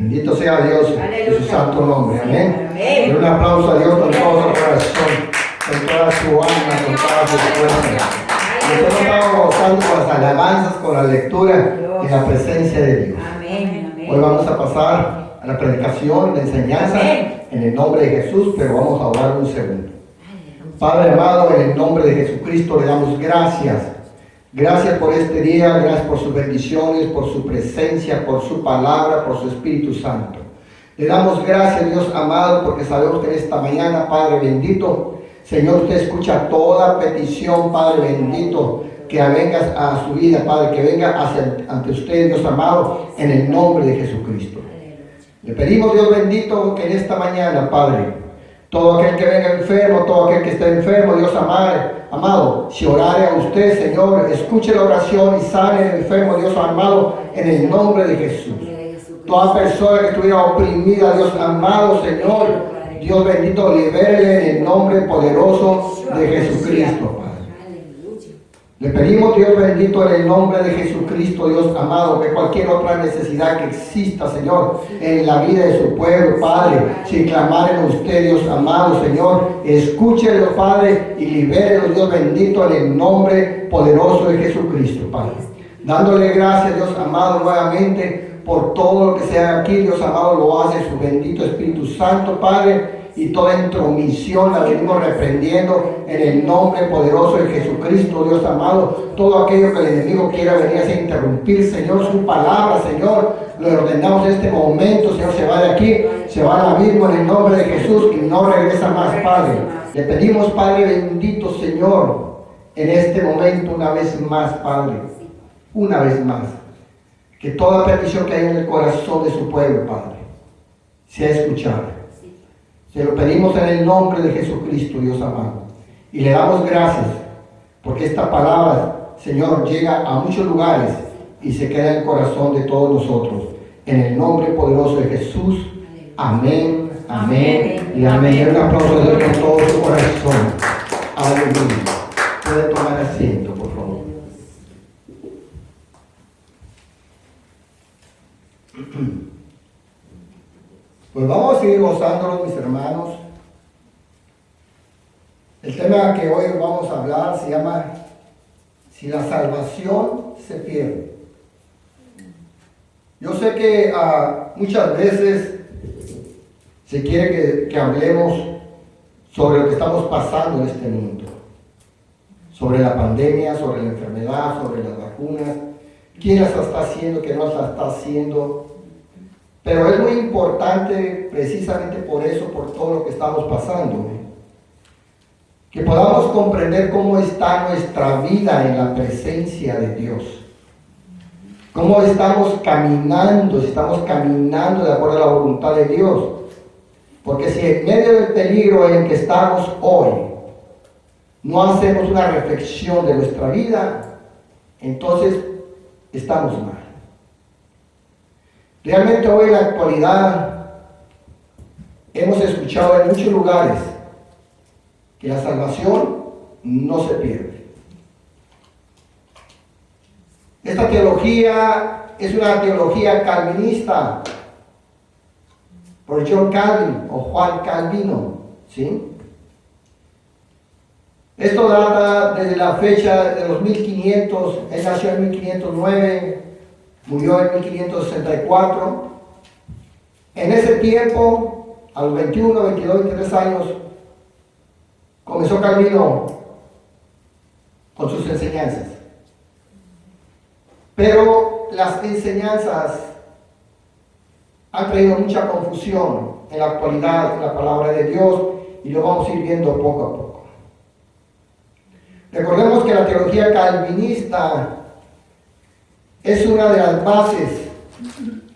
Bendito sea Dios en su santo nombre. Amén. Amén. Un aplauso a Dios con todo su corazón, con toda su alma, con toda su fuerza. Nosotros estamos gozando con las alabanzas, con la lectura y la presencia de Dios. Amén. Amén. Hoy vamos a pasar a la predicación, la enseñanza, Amén. en el nombre de Jesús, pero vamos a orar un segundo. Padre amado, en el nombre de Jesucristo le damos gracias. Gracias por este día, gracias por sus bendiciones, por su presencia, por su palabra, por su Espíritu Santo. Le damos gracias, Dios amado, porque sabemos que en esta mañana, Padre bendito, Señor, usted escucha toda petición, Padre bendito, que vengas a su vida, Padre, que venga ante usted, Dios amado, en el nombre de Jesucristo. Le pedimos, Dios bendito, que en esta mañana, Padre, todo aquel que venga enfermo, todo aquel que esté enfermo, Dios amado, si orare a usted, Señor, escuche la oración y sane el enfermo, Dios amado, en el nombre de Jesús. Toda persona que estuviera oprimida, Dios amado, Señor, Dios bendito, libérele en el nombre poderoso de Jesucristo, Padre. Le pedimos, Dios bendito, en el nombre de Jesucristo, Dios amado, que cualquier otra necesidad que exista, Señor, en la vida de su pueblo, Padre, si clamaren a usted, Dios amado, Señor, escúchelo, Padre, y libérelo, Dios bendito, en el nombre poderoso de Jesucristo, Padre. Dándole gracias, Dios amado, nuevamente, por todo lo que sea aquí, Dios amado, lo hace su bendito Espíritu Santo, Padre. Y toda intromisión la venimos reprendiendo en el nombre poderoso de Jesucristo, Dios amado. Todo aquello que el enemigo quiera venir a interrumpir, Señor, su palabra, Señor, lo ordenamos en este momento, Señor, se va de aquí, se va al abismo en el nombre de Jesús y no regresa más, Padre. Le pedimos, Padre bendito, Señor, en este momento una vez más, Padre, una vez más, que toda petición que hay en el corazón de su pueblo, Padre, sea escuchada. Se lo pedimos en el nombre de Jesucristo, Dios amado. Y le damos gracias porque esta palabra, Señor, llega a muchos lugares y se queda en el corazón de todos nosotros. En el nombre poderoso de Jesús. Amén, amén y amén. Y un aplauso de Dios con todo su corazón. Aleluya. Puede tomar asiento, por favor. Pues vamos a seguir gozándonos, mis hermanos. El tema que hoy vamos a hablar se llama Si la salvación se pierde. Yo sé que muchas veces se quiere que hablemos sobre lo que estamos pasando en este mundo. Sobre la pandemia, sobre la enfermedad, sobre las vacunas. ¿Quién las está haciendo? ¿Quién no las está haciendo? Pero es muy importante, precisamente por eso, por todo lo que estamos pasando, que podamos comprender cómo está nuestra vida en la presencia de Dios. Cómo estamos caminando, si estamos caminando de acuerdo a la voluntad de Dios. Porque si en medio del peligro en el que estamos hoy, no hacemos una reflexión de nuestra vida, entonces estamos mal. Realmente hoy en la actualidad hemos escuchado en muchos lugares que la salvación no se pierde. Esta teología es una teología calvinista por John Calvin o Juan Calvino, ¿sí? Esto data desde la fecha de los 1500, él nació en 1509, murió en 1564. En ese tiempo, a los 21, 22, 23 años, comenzó Calvino con sus enseñanzas. Pero las enseñanzas han traído mucha confusión en la actualidad en la palabra de Dios y lo vamos a ir viendo poco a poco. Recordemos que la teología calvinista es una de las bases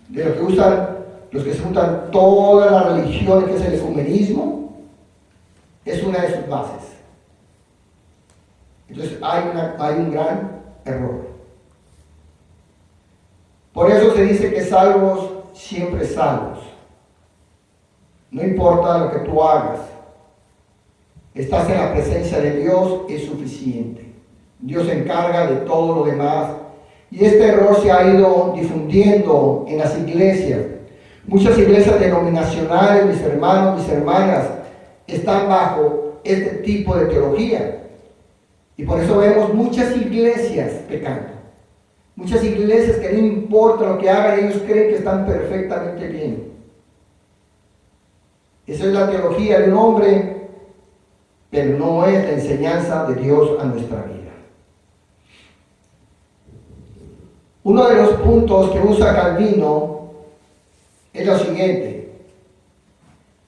de lo que usan los que se juntan todas las religiones, que es el ecumenismo. Es una de sus bases. Entonces hay un gran error. Por eso se dice que salvos, siempre salvos. No importa lo que tú hagas. Estás en la presencia de Dios, es suficiente. Dios se encarga de todo lo demás. Y este error se ha ido difundiendo en las iglesias. Muchas iglesias denominacionales, mis hermanos, mis hermanas, están bajo este tipo de teología. Y por eso vemos muchas iglesias pecando. Muchas iglesias que no importa lo que hagan, ellos creen que están perfectamente bien. Esa es la teología de un hombre, pero no es la enseñanza de Dios a nuestra vida. Uno de los puntos que usa Calvino es lo siguiente: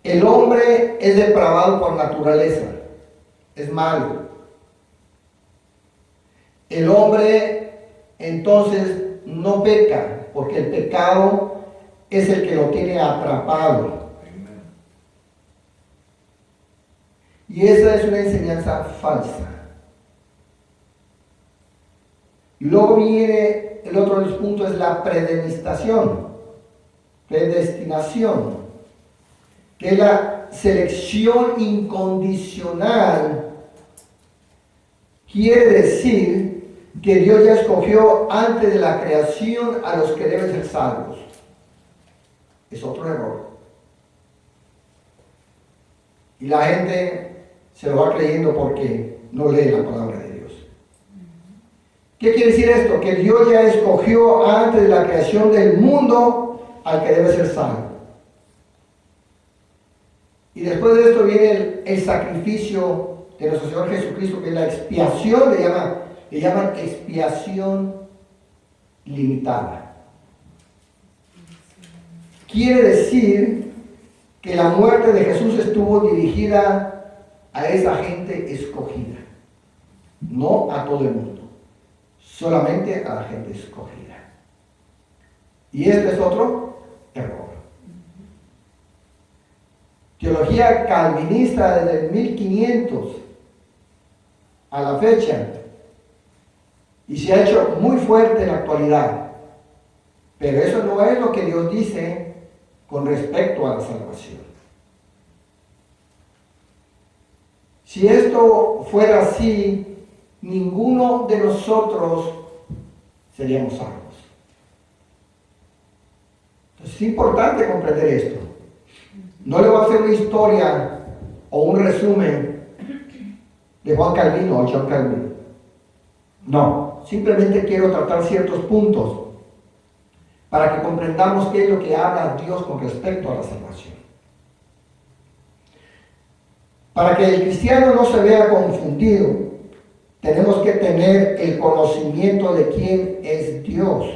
el hombre es depravado por naturaleza, es malo. El hombre entonces no peca, porque el pecado es el que lo tiene atrapado. Y esa es una enseñanza falsa. Luego viene el otro de los puntos, es la predestinación, que es la selección incondicional. Quiere decir que Dios ya escogió antes de la creación a los que deben ser salvos. Es otro error. Y la gente se lo va creyendo porque no lee la palabra de Dios. ¿Qué quiere decir esto? Que Dios ya escogió antes de la creación del mundo al que debe ser salvo. Y después de esto viene el sacrificio de nuestro Señor Jesucristo, que es la expiación, le llaman expiación limitada. Quiere decir que la muerte de Jesús estuvo dirigida a esa gente escogida, no a todo el mundo, solamente a la gente escogida. Y este es otro error. Teología calvinista desde el 1500 a la fecha, y se ha hecho muy fuerte en la actualidad, pero eso no es lo que Dios dice con respecto a la salvación. Si esto fuera así, ninguno de nosotros seríamos salvos. Entonces es importante comprender esto. No le voy a hacer una historia o un resumen de Juan Calvino o John Calvin. No, simplemente quiero tratar ciertos puntos para que comprendamos qué es lo que habla Dios con respecto a la salvación. Para que el cristiano no se vea confundido, tenemos que tener el conocimiento de quién es Dios,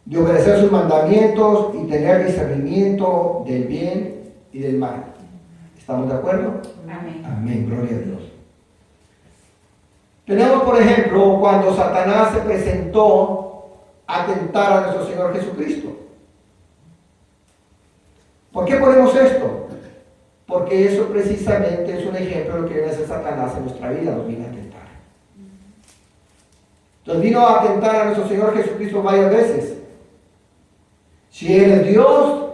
de obedecer sus mandamientos y tener discernimiento del bien y del mal. ¿Estamos de acuerdo? Amén. Amén, gloria a Dios. Tenemos, por ejemplo, cuando Satanás se presentó a tentar a nuestro Señor Jesucristo. ¿Por qué ponemos esto? Porque eso precisamente es un ejemplo de lo que viene a hacer Satanás en nuestra vida, nos viene a tentar. Entonces vino a tentar a nuestro Señor Jesucristo varias veces. Si Él es Dios,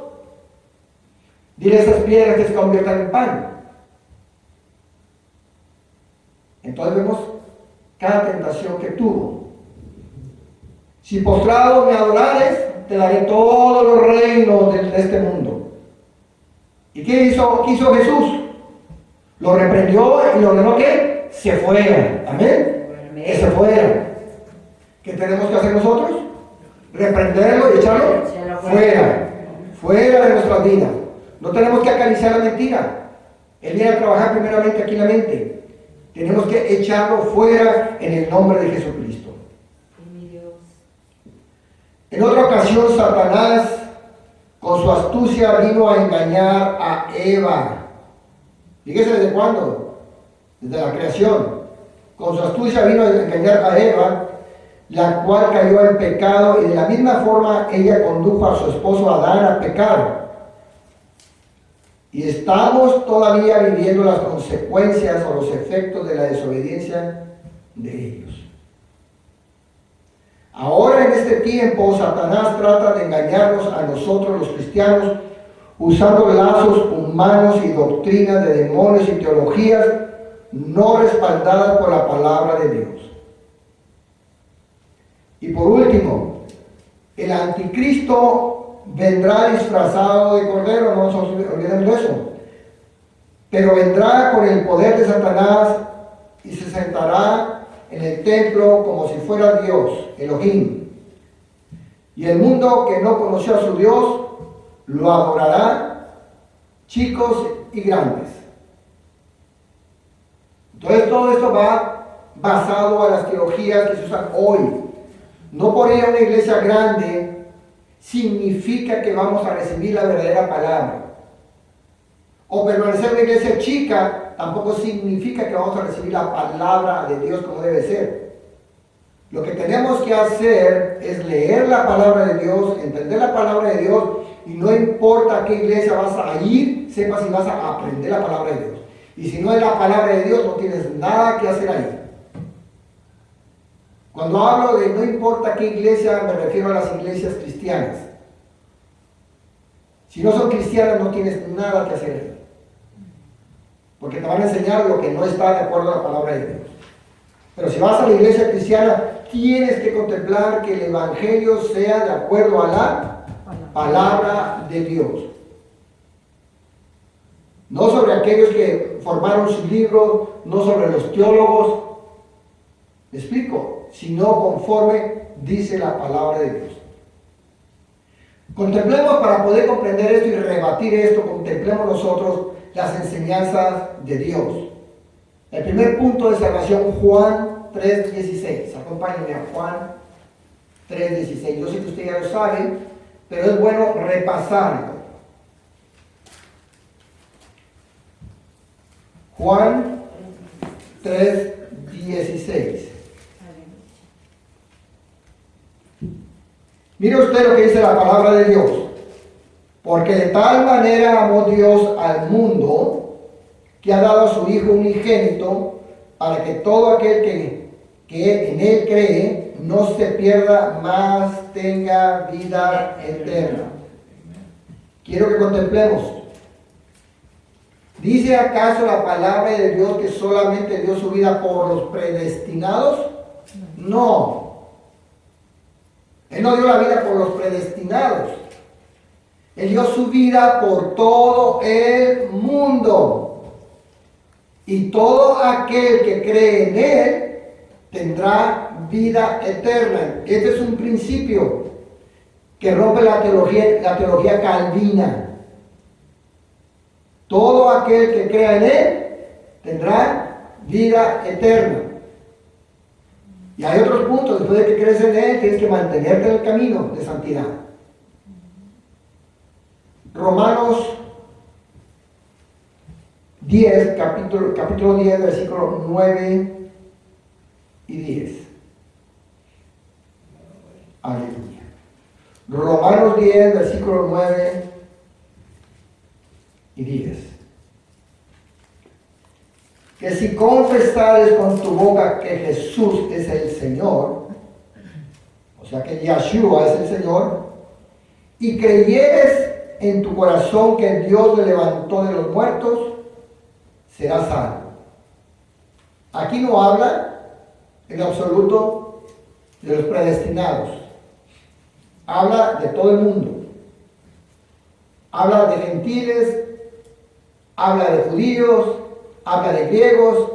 dile a esas piedras que se conviertan en pan. Entonces vemos cada tentación que tuvo. Si postrado me adorares, te daré todos los reinos de este mundo. ¿Y qué hizo Jesús? Lo reprendió y lo ordenó que se fuera. Amén. Que se fuera. ¿Qué tenemos que hacer nosotros? Reprenderlo y echarlo fuera. Fuera de nuestras vidas. No tenemos que acariciar la mentira. Él viene a trabajar primeramente aquí en la mente. Tenemos que echarlo fuera en el nombre de Jesucristo. En otra ocasión, Satanás, con su astucia, vino a engañar a Eva. Fíjese desde cuándo, desde la creación. Con su astucia vino a engañar a Eva, la cual cayó en pecado, y de la misma forma ella condujo a su esposo Adán a pecar. Y estamos todavía viviendo las consecuencias o los efectos de la desobediencia de ellos. Ahora en este tiempo Satanás trata de engañarnos a nosotros los cristianos usando lazos humanos y doctrinas de demonios y teologías no respaldadas por la palabra de Dios. Y por último, el anticristo vendrá disfrazado de cordero, no nos olvidemos de eso. Pero vendrá con el poder de Satanás y se sentará en el templo como si fuera Dios, Elohim. Y el mundo que no conoció a su Dios lo adorará, chicos y grandes. Entonces todo esto va basado a las teologías que se usan hoy. No por ir a una iglesia grande significa que vamos a recibir la verdadera palabra. O permanecer en una iglesia chica tampoco significa que vamos a recibir la palabra de Dios como debe ser. Lo que tenemos que hacer es leer la palabra de Dios, entender la palabra de Dios, y no importa a qué iglesia vas a ir, sepa si vas a aprender la palabra de Dios. Y si no es la palabra de Dios, no tienes nada que hacer ahí. Cuando hablo de no importa qué iglesia, me refiero a las iglesias cristianas. Si no son cristianas, no tienes nada que hacer ahí. Porque te van a enseñar lo que no está de acuerdo a la palabra de Dios. Pero si vas a la iglesia cristiana, tienes que contemplar que el evangelio sea de acuerdo a la palabra de Dios. No sobre aquellos que formaron sus libros, no sobre los teólogos. ¿Me explico? Sino conforme dice la palabra de Dios. Contemplemos, para poder comprender esto y rebatir esto, contemplemos nosotros las enseñanzas de Dios. El primer punto de salvación, Juan 3:16. Acompáñenme a Juan 3:16. Yo sé que usted ya lo sabe, pero es bueno repasarlo. Juan 3:16. Mire usted lo que dice la palabra de Dios. Porque de tal manera amó Dios al mundo, que ha dado a su Hijo unigénito, para que todo aquel que en Él cree no se pierda, mas tenga vida eterna. Quiero que contemplemos. ¿Dice acaso la palabra de Dios que solamente dio su vida por los predestinados? No. Él no dio la vida por los predestinados. Él dio su vida por todo el mundo. Y todo aquel que cree en Él tendrá vida eterna. Este es un principio que rompe la teología calvina. Todo aquel que crea en Él tendrá vida eterna. Y hay otros puntos. Después de que crees en Él, tienes que mantenerte en el camino de santidad. Romanos 10, capítulo 10, versículos 9 y 10. Aleluya. Romanos 10, versículos 9 y 10. Que si confesares con tu boca que Jesús es el Señor, o sea que Yeshua es el Señor, y creyeres en tu corazón que Dios le levantó de los muertos, serás salvo. Aquí no habla en absoluto de los predestinados. Habla de todo el mundo. Habla de gentiles, habla de judíos, habla de griegos,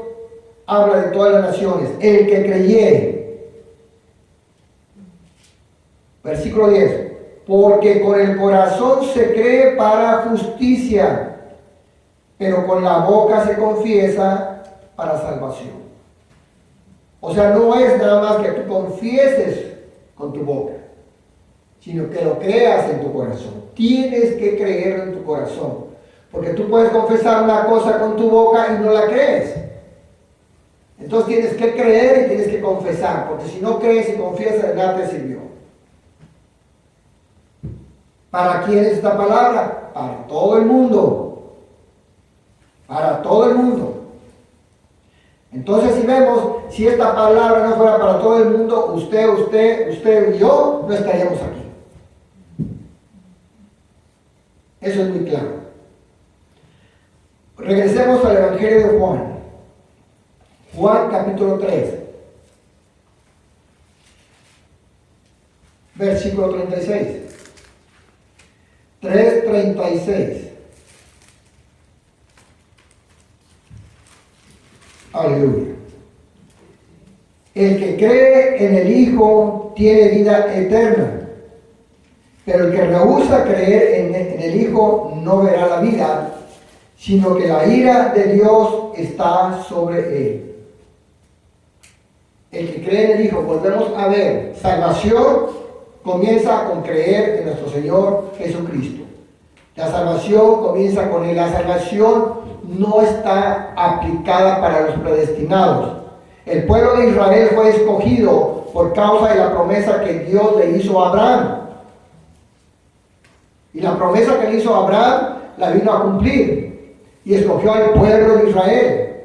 habla de todas las naciones. El que creyere. Versículo 10. Porque con el corazón se cree para justicia, pero con la boca se confiesa para salvación. O sea, no es nada más que tú confieses con tu boca, sino que lo creas en tu corazón. Tienes que creerlo en tu corazón, porque tú puedes confesar una cosa con tu boca y no la crees. Entonces tienes que creer y tienes que confesar, porque si no crees y confiesas, de nada te sirvió. ¿Para quién es esta palabra? Para todo el mundo. Para todo el mundo. Entonces, si vemos, si esta palabra no fuera para todo el mundo, usted y yo no estaríamos aquí. Eso es muy claro. Regresemos al Evangelio de Juan. Juan capítulo 3. Versículo 36. 3:36. Aleluya. El que cree en el Hijo tiene vida eterna, pero el que rehúsa creer en el Hijo no verá la vida, sino que la ira de Dios está sobre él. El que cree en el Hijo, volvemos a ver, salvación comienza con creer en nuestro Señor Jesucristo. La salvación comienza con él. La salvación no está aplicada para los predestinados. El pueblo de Israel fue escogido por causa de la promesa que Dios le hizo a Abraham. Y la promesa que le hizo a Abraham la vino a cumplir. Y escogió al pueblo de Israel.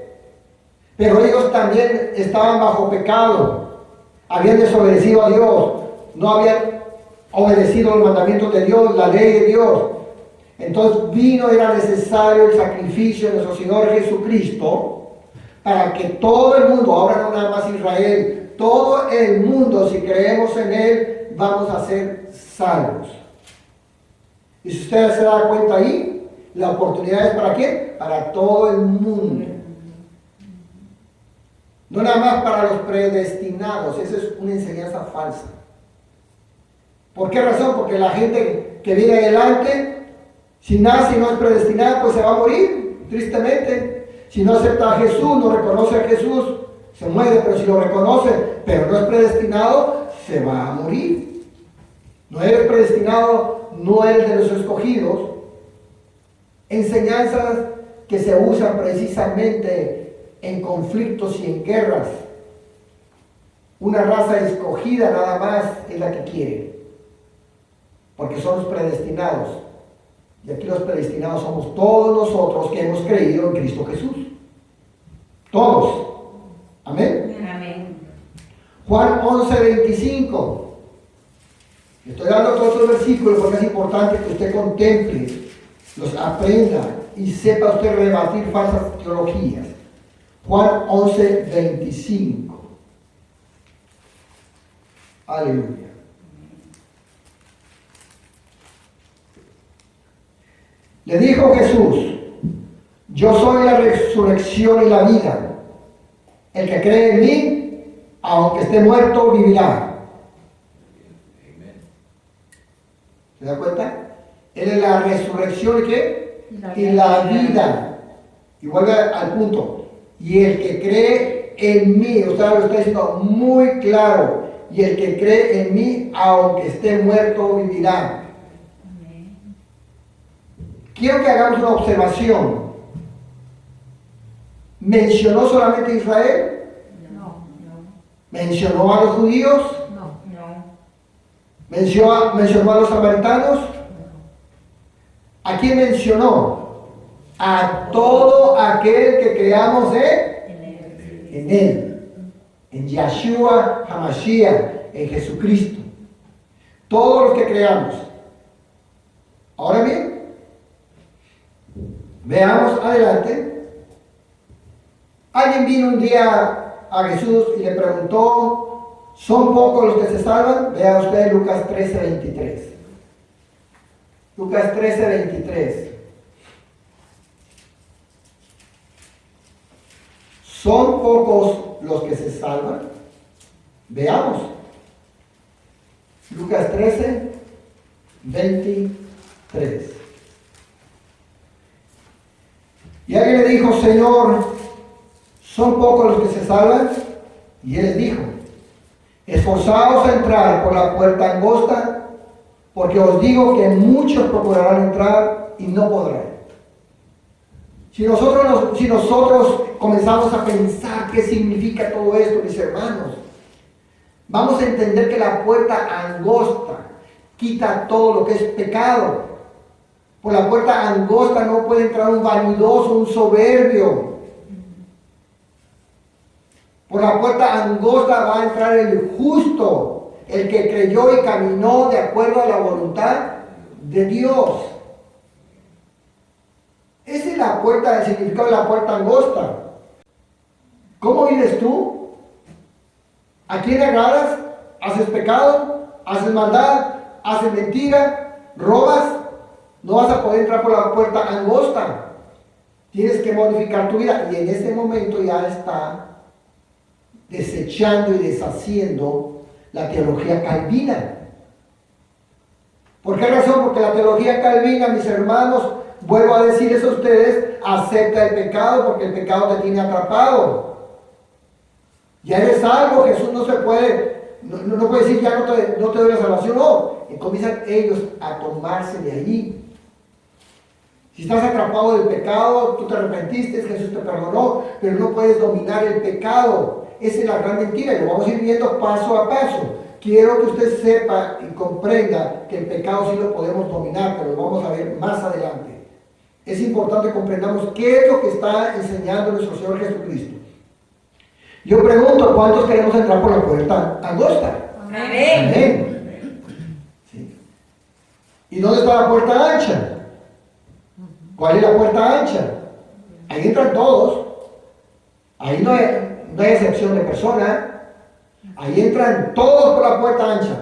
Pero ellos también estaban bajo pecado. Habían desobedecido a Dios. No habían obedecido los mandamientos de Dios, la ley de Dios. Entonces era necesario el sacrificio de nuestro Señor Jesucristo para que todo el mundo, ahora no nada más Israel, todo el mundo, si creemos en Él, vamos a ser salvos. Y si ustedes se dan cuenta ahí, la oportunidad es ¿para quién? Para todo el mundo. No nada más para los predestinados. Esa es una enseñanza falsa. ¿Por qué razón? Porque la gente que viene adelante, si nace y no es predestinada, pues se va a morir, tristemente. Si no acepta a Jesús, no reconoce a Jesús, se muere. Pero si lo reconoce, pero no es predestinado, se va a morir. No eres predestinado, no eres de los escogidos. Enseñanzas que se usan precisamente en conflictos y en guerras. Una raza escogida nada más es la que quiere, porque son los predestinados. Y aquí los predestinados somos todos nosotros que hemos creído en Cristo Jesús. Todos. Amén. Amén. Juan 11:25. Estoy dando todos los versículos porque es importante que usted contemple, los aprenda y sepa usted rebatir falsas teologías. Juan 11:25. Aleluya. Le dijo Jesús: yo soy la resurrección y la vida. El que cree en mí, aunque esté muerto, vivirá. ¿Se da cuenta? Él es la resurrección y ¿qué? Y la vida. Y vuelve al punto. Y el que cree en mí, usted lo está diciendo muy claro. Y el que cree en mí, aunque esté muerto, vivirá. Quiero que hagamos una observación. ¿Mencionó solamente a Israel? No. ¿Mencionó a los judíos? No. ¿Mencionó a los samaritanos? ¿A quién mencionó? A todo aquel que creamos en Él. En Yeshua HaMashiach, en Jesucristo. Todos los que creamos. Ahora bien, veamos adelante. Alguien vino un día a Jesús y le preguntó: ¿son pocos los que se salvan? Vea usted Lucas 13:23. Lucas 13:23. ¿Son pocos los que se salvan? Veamos. Lucas 13:23. Y alguien le dijo: Señor, ¿son pocos los que se salvan? Y él les dijo: esforzaos a entrar por la puerta angosta, porque os digo que muchos procurarán entrar y no podrán. Si nosotros comenzamos a pensar qué significa todo esto, mis hermanos, vamos a entender que la puerta angosta quita todo lo que es pecado. Por la puerta angosta no puede entrar un vanidoso, un soberbio. Por la puerta angosta va a entrar el justo, el que creyó y caminó de acuerdo a la voluntad de Dios. Esa es la puerta, el significado de la puerta angosta. ¿Cómo vives tú? ¿A quién agradas? ¿Haces pecado? ¿Haces maldad? ¿Haces mentira? ¿Robas? No vas a poder entrar por la puerta angosta. Tienes que modificar tu vida. Y en este momento ya está desechando y deshaciendo la teología calvina. ¿Por qué razón? Porque la teología calvina, mis hermanos, vuelvo a decir eso a ustedes, acepta el pecado porque el pecado te tiene atrapado. Ya eres salvo, Jesús no se puede, no puede decir ya no te doy la salvación, no. Y comienzan ellos a tomarse de allí. Si estás atrapado del pecado, tú te arrepentiste, Jesús te perdonó, pero no puedes dominar el pecado. Esa es la gran mentira y lo vamos a ir viendo paso a paso. Quiero que usted sepa y comprenda que el pecado sí lo podemos dominar, pero lo vamos a ver más adelante. Es importante que comprendamos qué es lo que está enseñando nuestro Señor Jesucristo. Yo pregunto, ¿cuántos queremos entrar por la puerta angosta? Amén. Amén. ¿Sí? ¿Y dónde está la puerta ancha? ¿Cuál es la puerta ancha? Ahí entran todos. Ahí no hay excepción de persona. Ahí entran todos por la puerta ancha.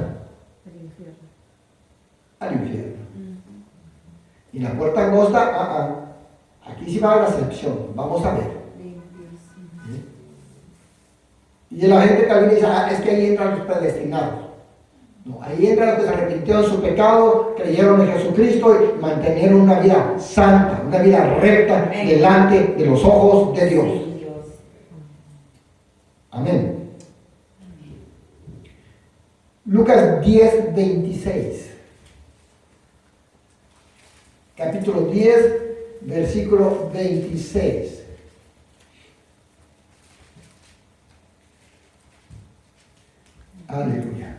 Al infierno. Y la puerta angosta, aquí sí va a haber la excepción. Vamos a ver. Y la gente calvina dice, es que ahí entran los predestinados. No, ahí entran los que se arrepintieron de su pecado, creyeron en Jesucristo y mantenieron una vida santa, una vida recta delante de los ojos de Dios. Amén. Lucas 10, 26. Capítulo 10, versículo 26. Aleluya.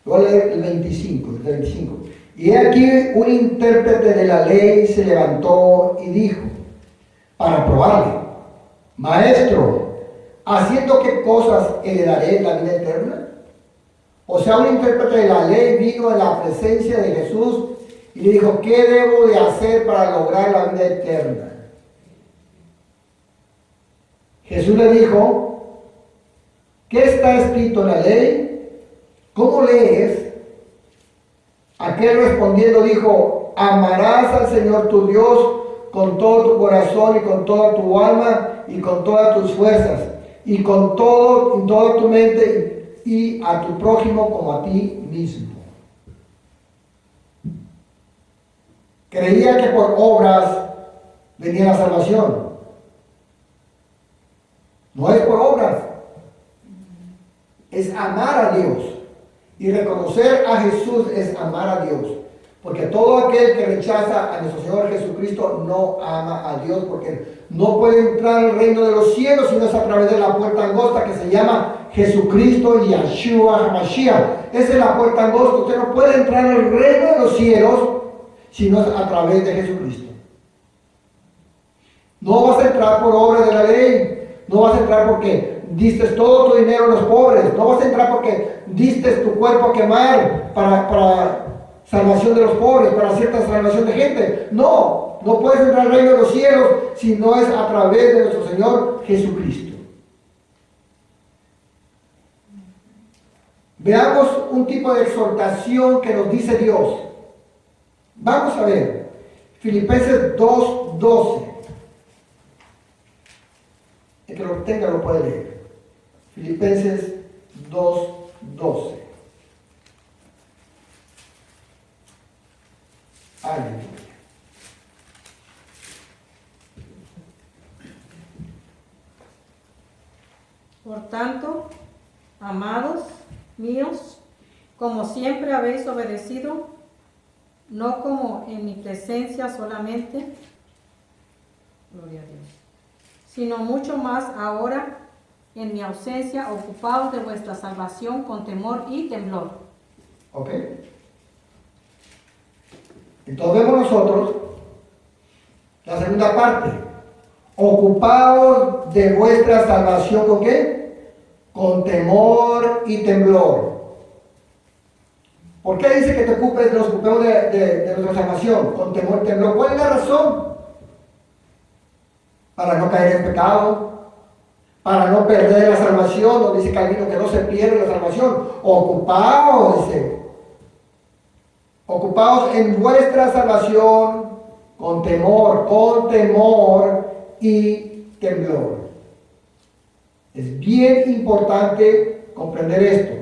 Voy a leer el 25. Y aquí un intérprete de la ley se levantó y dijo, para probarle, Maestro, ¿haciendo qué cosas heredaré la vida eterna? O sea, un intérprete de la ley vino a la presencia de Jesús y le dijo, ¿qué debo de hacer para lograr la vida eterna? Jesús le dijo, ¿qué está escrito en la ley? ¿Cómo lees? Aquel respondiendo dijo, amarás al Señor tu Dios con todo tu corazón y con toda tu alma y con todas tus fuerzas y con toda tu mente y a tu prójimo como a ti mismo. Creía que por obras venía la salvación. No es por obras, es amar a Dios. Y reconocer a Jesús es amar a Dios. Porque todo aquel que rechaza a nuestro Señor Jesucristo no ama a Dios, porque no puede entrar al reino de los cielos si no es a través de la puerta angosta que se llama Jesucristo y Yahshua HaMashiach. Esa es la puerta angosta. Usted no puede entrar al reino de los cielos si no es a través de Jesucristo. No vas a entrar por obra de la ley. No vas a entrar porque diste todo tu dinero a los pobres. No vas a entrar porque diste tu cuerpo a quemar para salvación de los pobres, para cierta salvación de gente. No puedes entrar al reino de los cielos si no es a través de nuestro Señor Jesucristo. Veamos un tipo de exhortación que nos dice Dios. Vamos a ver. Filipenses 2:12. El que lo tenga lo puede leer. Filipenses 2:12. Aleluya. Por tanto, amados míos, como siempre habéis obedecido, no como en mi presencia solamente, gloria a Dios, sino mucho más ahora en mi ausencia, ocupados de vuestra salvación con temor y temblor. ¿Ok? Entonces vemos nosotros la segunda parte. Ocupados de vuestra salvación ¿con qué? Con temor y temblor. ¿Por qué dice que nos ocupemos de nuestra salvación? Con temor y temblor. ¿Cuál es la razón? Para no caer en pecado, para no perder la salvación. Donde dice Calvino que no se pierde la salvación. Ocupados, dice. Ocupaos en vuestra salvación con temor y temblor. Es bien importante comprender esto.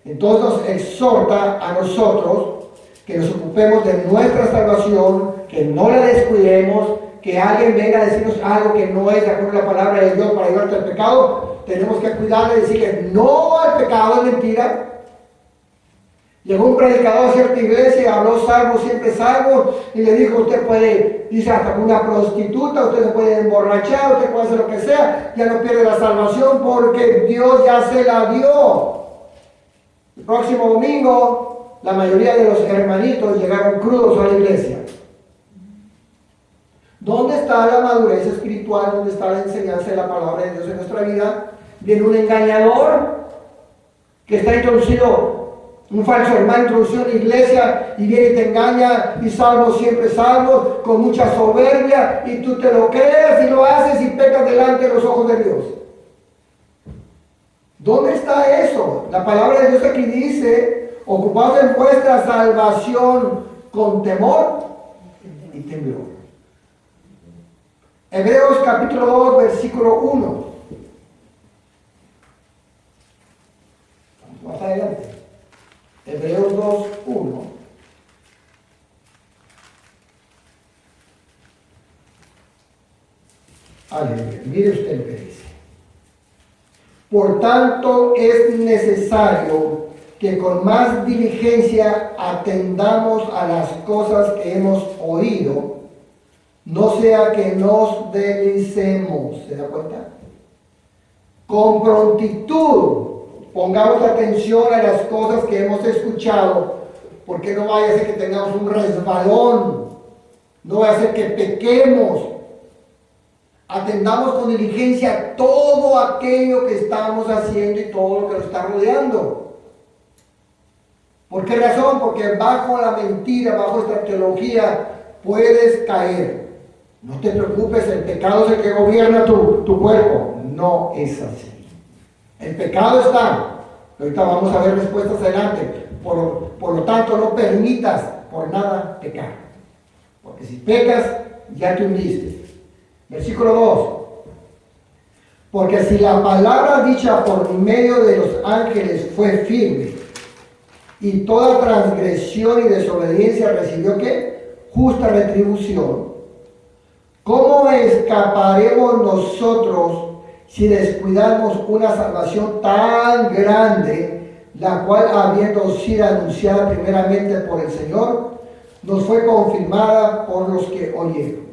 Entonces nos exhorta a nosotros que nos ocupemos de nuestra salvación, que no la descuidemos, que alguien venga a decirnos algo que no es de acuerdo a la palabra de Dios para ayudarte al pecado. Tenemos que cuidar de decir que no al pecado, es mentira. Llegó un predicador a cierta iglesia, habló salvo, siempre salvo, y le dijo: usted puede, dice, hasta con una prostituta, usted se puede emborrachar, usted puede hacer lo que sea, ya no pierde la salvación porque Dios ya se la dio. El próximo domingo, la mayoría de los hermanitos llegaron crudos a la iglesia. ¿Dónde está la madurez espiritual? ¿Dónde está la enseñanza de la palabra de Dios en nuestra vida? Viene un engañador que está introducido, un falso hermano introducido en la iglesia y viene y te engaña, y salvo siempre salvo, con mucha soberbia, y tú te lo crees y lo haces y pecas delante de los ojos de Dios. ¿Dónde está eso? La palabra de Dios aquí dice: ocupaos en vuestra salvación con temor y temblor. Hebreos capítulo 2, versículo 1. Vamos más adelante. Hebreos 2, 1. Aleluya. Mire usted lo que dice. Por tanto, es necesario que con más diligencia atendamos a las cosas que hemos oído, no sea que nos deslicemos. ¿Se da cuenta? Con prontitud pongamos atención a las cosas que hemos escuchado, porque no vaya a ser que tengamos un resbalón, no vaya a ser que pequemos. Atendamos con diligencia todo aquello que estamos haciendo y todo lo que nos está rodeando. ¿Por qué razón? Porque bajo la mentira, bajo esta teología, puedes caer. No te preocupes, el pecado es el que gobierna tu cuerpo. No es así. El pecado está. Ahorita vamos a ver respuestas adelante. Por lo tanto, no permitas por nada pecar. Porque si pecas, ya te hundiste. Versículo 2. Porque si la palabra dicha por medio de los ángeles fue firme, y toda transgresión y desobediencia recibió ¿qué? Justa retribución, ¿cómo escaparemos nosotros si descuidamos una salvación tan grande, la cual, habiendo sido anunciada primeramente por el Señor, nos fue confirmada por los que oyeron?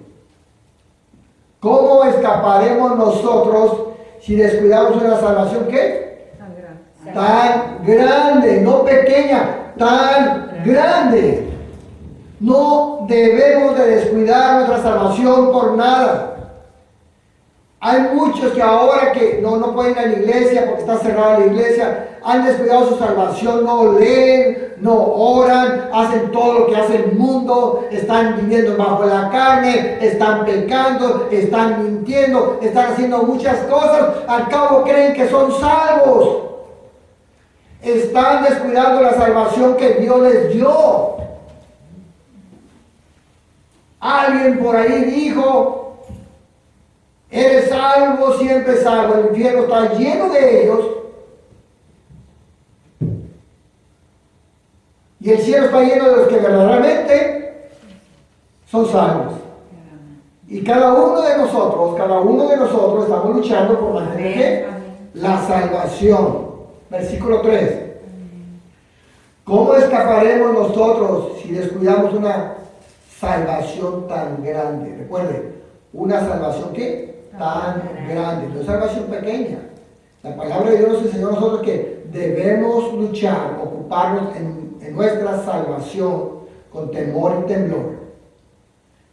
¿Cómo escaparemos nosotros si descuidamos una salvación ¿qué? Tan grande, no pequeña, tan grande. No debemos de descuidar nuestra salvación por nada. Hay muchos que ahora que no pueden ir a la iglesia porque está cerrada la iglesia, han descuidado su salvación, no leen, no oran, hacen todo lo que hace el mundo, están viviendo bajo la carne, están pecando, están mintiendo, están haciendo muchas cosas, al cabo creen que son salvos. Están descuidando la salvación que Dios les dio. Alguien por ahí dijo: eres salvo, siempre salvo. El infierno está lleno de ellos. Y el cielo está lleno de los que verdaderamente son salvos. Y cada uno de nosotros estamos luchando por mantener ¿qué? La salvación. Versículo 3. ¿Cómo escaparemos nosotros si descuidamos una salvación tan grande? Recuerde, una salvación ¿qué? Tan grande, no es salvación pequeña. La palabra de Dios nos enseñó a nosotros que debemos luchar, ocuparnos en nuestra salvación con temor y temblor,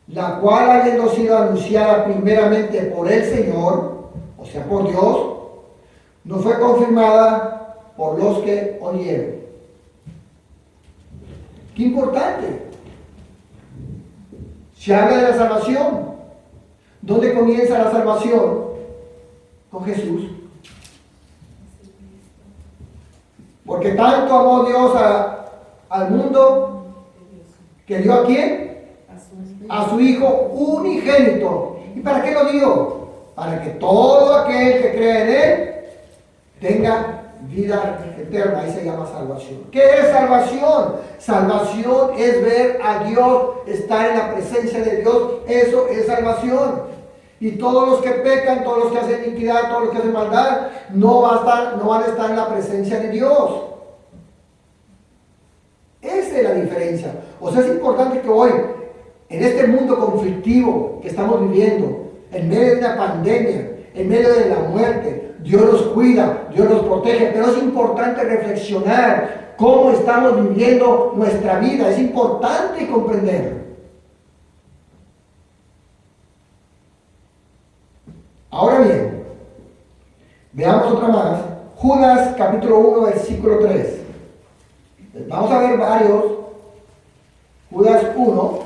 la cual, habiendo sido anunciada primeramente por el Señor, o sea por Dios, nos fue confirmada por los que oyeron. Qué importante. Se habla de la salvación. ¿Dónde comienza la salvación? Con Jesús. Porque tanto amó Dios al mundo ¿Que dio a quién? A su Hijo unigénito. ¿Y para qué lo dio? Para que todo aquel que cree en Él tenga vida eterna. Ahí se llama salvación. ¿Qué es salvación? Salvación es ver a Dios, estar en la presencia de Dios. Eso es salvación. Y todos los que pecan, todos los que hacen iniquidad, todos los que hacen maldad, no van a estar en la presencia de Dios. Esa es la diferencia. O sea, es importante que hoy, en este mundo conflictivo que estamos viviendo, en medio de una pandemia, en medio de la muerte, Dios nos cuida, Dios nos protege, pero es importante reflexionar cómo estamos viviendo nuestra vida. Es importante comprenderlo. Ahora bien, veamos otra más. Judas capítulo 1, versículo 3. Vamos a ver varios. Judas 1,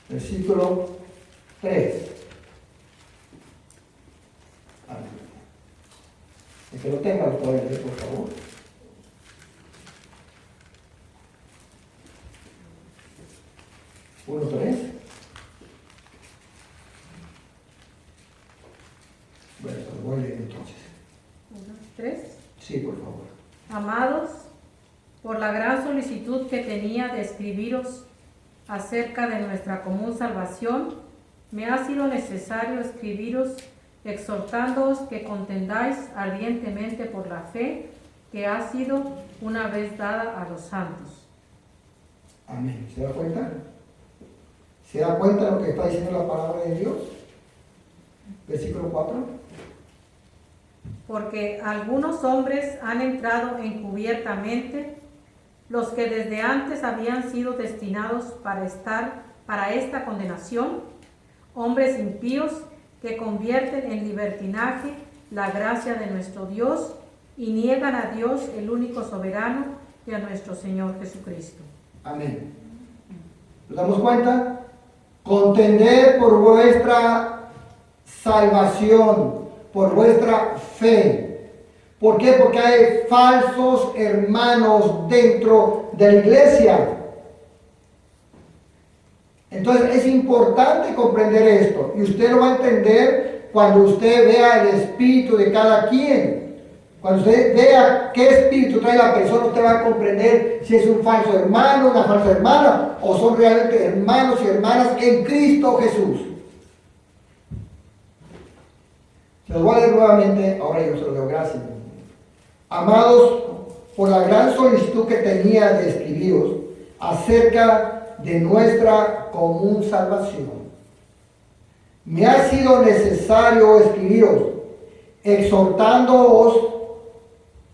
versículo 3. El que lo tenga lo puede leer, por favor. Uno, 3. Bueno, lo voy a leer entonces. 1, 3. Sí, por favor. Amados, por la gran solicitud que tenía de escribiros acerca de nuestra común salvación, me ha sido necesario escribiros exhortándoos que contendáis ardientemente por la fe que ha sido una vez dada a los santos. Amén. ¿Se da cuenta? ¿Se da cuenta de lo que está diciendo la palabra de Dios? Versículo 4. Porque algunos hombres han entrado encubiertamente, los que desde antes habían sido destinados para esta condenación, hombres impíos que convierten en libertinaje la gracia de nuestro Dios y niegan a Dios, el único soberano, y a nuestro Señor Jesucristo. Amén. ¿Nos damos cuenta? Contender por vuestra salvación, por vuestra fe. ¿Por qué? Porque hay falsos hermanos dentro de la iglesia. Entonces es importante comprender esto, y usted lo va a entender cuando usted vea el espíritu de cada quien. Cuando usted vea qué espíritu trae la persona, usted va a comprender si es un falso hermano, una falsa hermana, o son realmente hermanos y hermanas en Cristo Jesús. Se los voy a leer nuevamente, ahora yo se los leo, gracias. Amados, por la gran solicitud que tenía de escribiros acerca de nuestra común salvación, me ha sido necesario escribiros, exhortándoos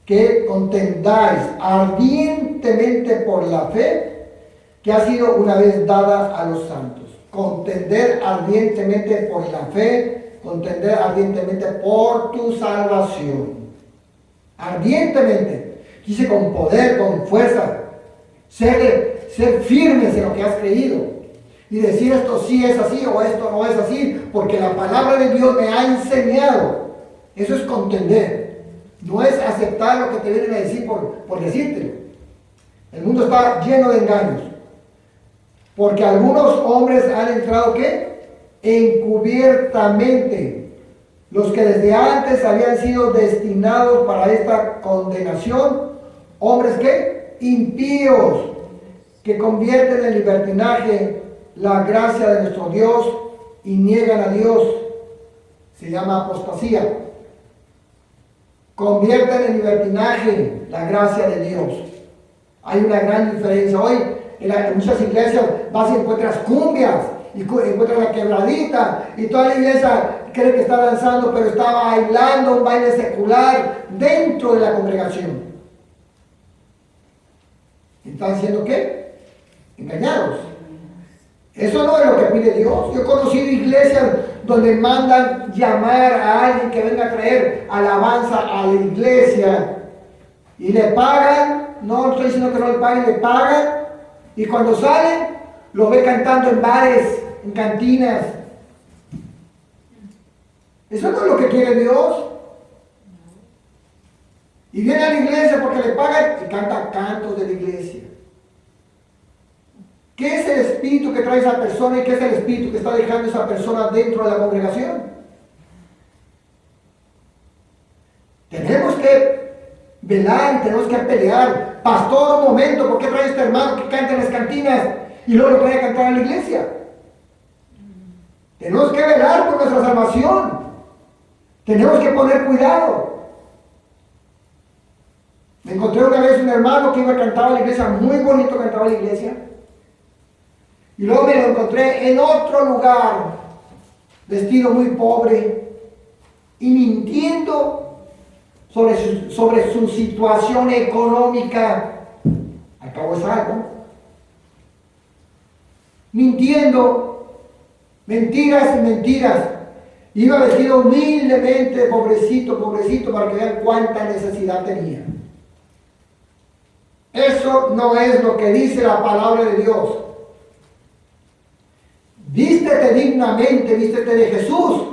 que contendáis ardientemente por la fe que ha sido una vez dada a los santos. Contender ardientemente por la fe, contender ardientemente por tu salvación. Ardientemente, dice con poder, con fuerza, ser firmes en lo que has creído y decir esto sí es así o esto no es así, porque la palabra de Dios me ha enseñado. Eso es contender. No es aceptar lo que te vienen a decir por decírtelo. El mundo está lleno de engaños. Porque algunos hombres han entrado, ¿qué? Encubiertamente. Los que desde antes habían sido destinados para esta condenación. Hombres, ¿qué? Impíos. Que convierten en libertinaje la gracia de nuestro Dios y niegan a Dios. Se llama apostasía. Convierten en libertinaje la gracia de Dios. Hay una gran diferencia. Hoy en muchas iglesias vas y encuentras cumbias y encuentras la quebradita y toda la iglesia cree que está danzando, pero está bailando un baile secular dentro de la congregación. ¿Están diciendo qué? Engañados. Eso no es lo que pide Dios. Yo he conocido iglesias donde mandan llamar a alguien que venga a traer alabanza a la iglesia y le pagan. No estoy diciendo que no le paguen, le pagan, y cuando salen lo ve cantando en bares, en cantinas. Eso no es lo que quiere Dios. Y viene a la iglesia porque le pagan y canta cantos de la iglesia. ¿Qué es el espíritu que trae esa persona y qué es el espíritu que está dejando esa persona dentro de la congregación? Tenemos que velar y tenemos que pelear. Pastor, un momento, ¿por qué trae este hermano que canta en las cantinas y luego lo trae a cantar a la iglesia? Tenemos que velar por nuestra salvación. Tenemos que poner cuidado. Me encontré una vez un hermano que iba a cantar a la iglesia, muy bonito cantaba a la iglesia. Y luego me lo encontré en otro lugar, vestido muy pobre y mintiendo sobre su situación económica. Acabo es algo. Mintiendo, mentiras y mentiras. Iba vestido humildemente, pobrecito, pobrecito, para que vean cuánta necesidad tenía. Eso no es lo que dice la palabra de Dios. Vístete dignamente, vístete de Jesús.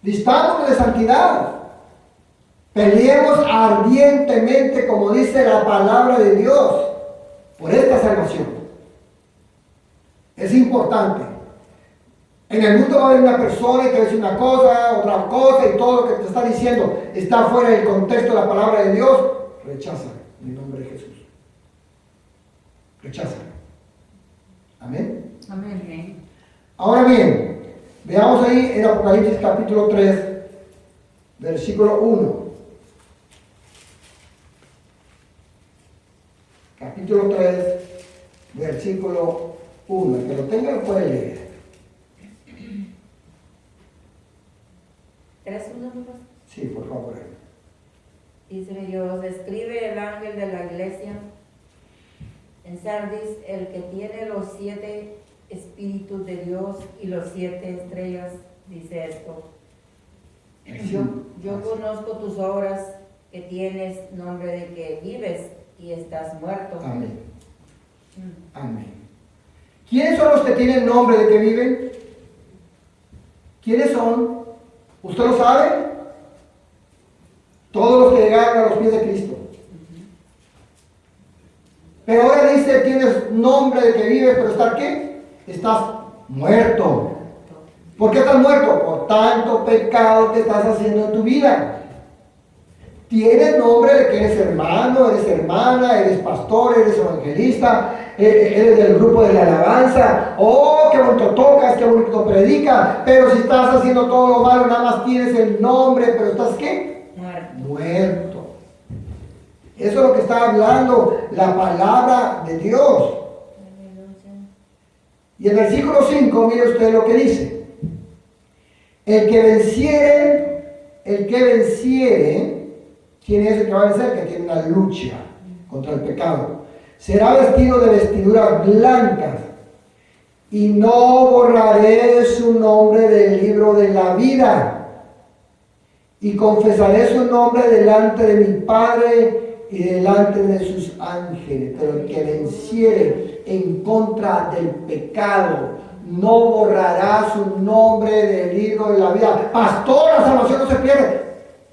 Vistámonos de santidad. Peleemos ardientemente, como dice la palabra de Dios, por esta salvación. Es importante. En el mundo va a haber una persona que te va a decir una cosa, otra cosa, y todo lo que te está diciendo está fuera del contexto de la palabra de Dios. Rechaza en el nombre de Jesús. Rechaza. Amén. Amén. Ahora bien, veamos ahí en Apocalipsis capítulo 3, versículo 1. Capítulo 3, versículo 1. El que lo tenga lo puede leer. 3:1. Sí, por favor. Dice Dios, escribe el ángel de la iglesia en Sardis, el que tiene los 7 espíritus de Dios y los 7 estrellas, dice esto. Yo conozco tus obras, que tienes nombre de que vives y estás muerto. Amén. Amén. ¿Quiénes son los que tienen nombre de que viven? ¿Quiénes son? ¿Usted lo sabe? Todos los que llegaron a los pies de Cristo. Pero ahora dice, tienes nombre de que vives, pero ¿estar qué? Estás muerto. ¿Por qué estás muerto? Por tanto pecado que estás haciendo en tu vida. Tienes nombre de que eres hermano, eres hermana, eres pastor, eres evangelista, eres del grupo de la alabanza. Oh, qué bonito tocas, qué bonito predicas. Pero si estás haciendo todo lo malo, nada más tienes el nombre, pero ¿estás qué? Muerto. Eso es lo que está hablando la palabra de Dios. Y el versículo 5, mire usted lo que dice. El que venciere, ¿quién es el que va a vencer? Que tiene una lucha contra el pecado. Será vestido de vestiduras blancas y no borraré su nombre del libro de la vida. Y confesaré su nombre delante de mi Padre y delante de sus ángeles. Pero el que venciere en contra del pecado no borrará su nombre del libro de la vida. Pastor, la salvación no se pierde.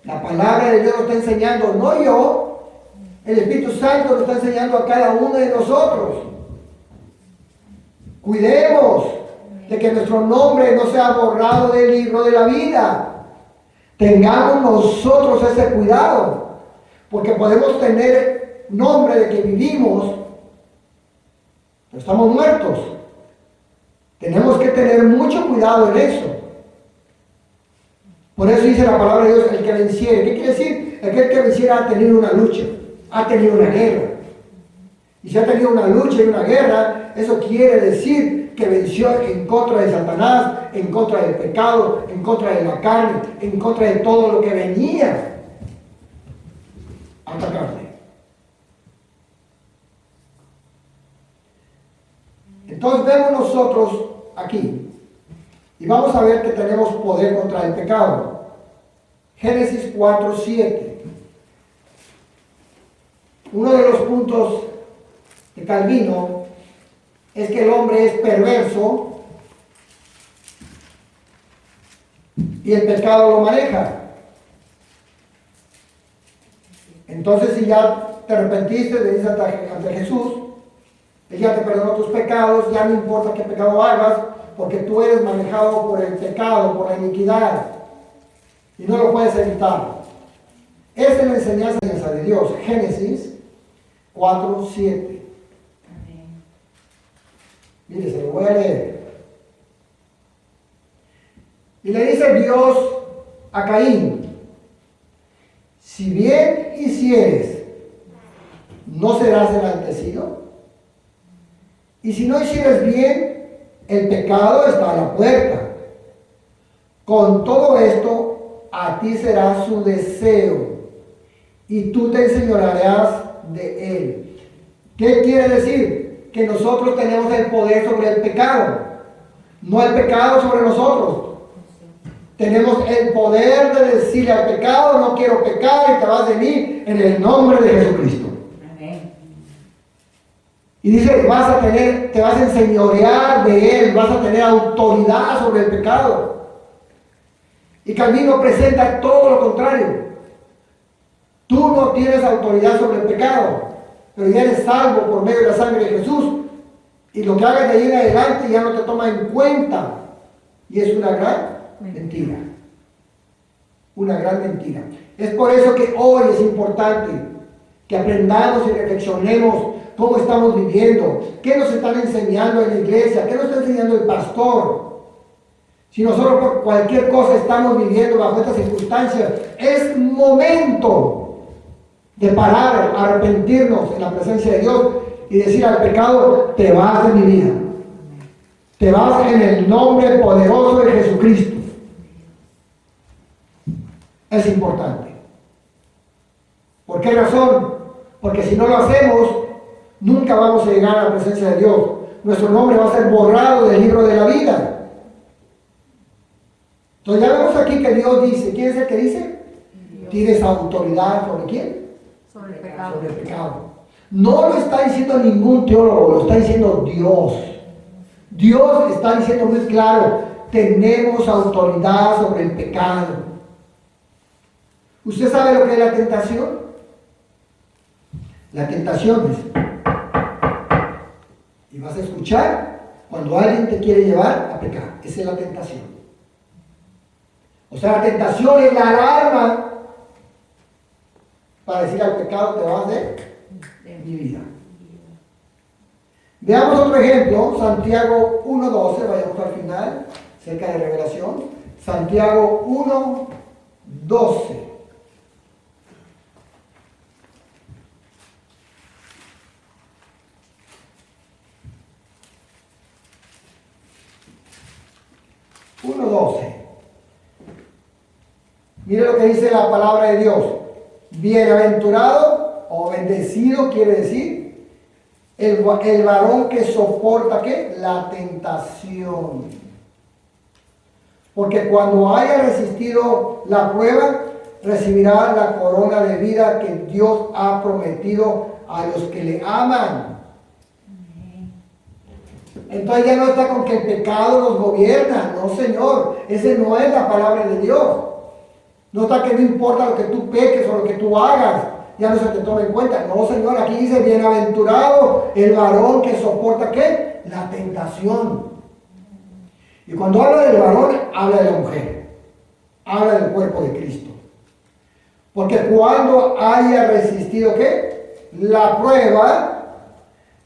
La palabra de Dios lo está enseñando, no yo. El Espíritu Santo lo está enseñando a cada uno de nosotros. Cuidemos de que nuestro nombre no sea borrado del libro de la vida. Tengamos nosotros ese cuidado, porque podemos tener nombre de que vivimos, pero estamos muertos. Tenemos que tener mucho cuidado en eso. Por eso dice la palabra de Dios, el que venciere. ¿Qué quiere decir? El que venciera ha tenido una lucha, ha tenido una guerra. Y si ha tenido una lucha y una guerra, eso quiere decir que venció en contra de Satanás, en contra del pecado, en contra de la carne, en contra de todo lo que venía a atacarle. Entonces vemos nosotros aquí, y vamos a ver que tenemos poder contra el pecado. Génesis 4:7. Uno de los puntos de Calvino es que el hombre es perverso y el pecado lo maneja. Entonces, si ya te arrepentiste, venís ante Jesús, Él ya te perdonó tus pecados, ya no importa qué pecado hagas, porque tú eres manejado por el pecado, por la iniquidad, y no lo puedes evitar. Esa es la enseñanza de Dios. Génesis 4:7. Mire, se lo voy a leer. Y le dice Dios a Caín: si bien hicieres, ¿no serás enaltecido? Y si no hicieres bien, el pecado está a la puerta. Con todo esto, a ti será su deseo, y tú te enseñorearás de él. ¿Qué quiere decir? Que nosotros tenemos el poder sobre el pecado, no el pecado sobre nosotros. Tenemos el poder de decirle al pecado: no quiero pecar y te vas de mí en el nombre de Jesucristo. Amén. Y dice, te vas a enseñorear de él, vas a tener autoridad sobre el pecado. Y Calvino presenta todo lo contrario. Tú no tienes autoridad sobre el pecado, pero ya eres salvo por medio de la sangre de Jesús. Y lo que hagas de ahí en adelante ya no te toma en cuenta. Y es una gran mentira. Una gran mentira. Es por eso que hoy es importante que aprendamos y reflexionemos cómo estamos viviendo, qué nos están enseñando en la iglesia, qué nos está enseñando el pastor. Si nosotros por cualquier cosa estamos viviendo bajo estas circunstancias, es momento de parar, arrepentirnos en la presencia de Dios y decir al pecado: te vas de mi vida. Te vas en el nombre poderoso de Jesucristo. Es importante. ¿Por qué razón? Porque si no lo hacemos, nunca vamos a llegar a la presencia de Dios. Nuestro nombre va a ser borrado del libro de la vida. Entonces ya vemos aquí que Dios dice, ¿quién es el que dice? Dios. ¿Tienes autoridad sobre quién? Sobre el pecado. Sobre el pecado. No lo está diciendo ningún teólogo, lo está diciendo Dios. Dios está diciendo muy claro: tenemos autoridad sobre el pecado. ¿Usted sabe lo que es la tentación? La tentación es, y vas a escuchar cuando alguien te quiere llevar a pecar. Esa es la tentación. O sea, la tentación es la alarma para decir al pecado: te vas de mi vida. Veamos otro ejemplo, Santiago 1:12, vayamos al final, cerca de Revelación. Santiago 1:12. Mire lo que dice la palabra de Dios. Bienaventurado o bendecido quiere decir el varón que soporta ¿qué? La tentación. Porque cuando haya resistido la prueba, recibirá la corona de vida que Dios ha prometido a los que le aman. Entonces ya no está con que el pecado nos gobierna. No, Señor, ese no es la palabra de Dios. No está que no importa lo que tú peques o lo que tú hagas, ya no se te toma en cuenta. No, Señor, aquí dice: bienaventurado el varón que soporta ¿qué? La tentación. Y cuando habla del varón, habla de la mujer, habla del cuerpo de Cristo. Porque cuando haya resistido ¿qué? La prueba,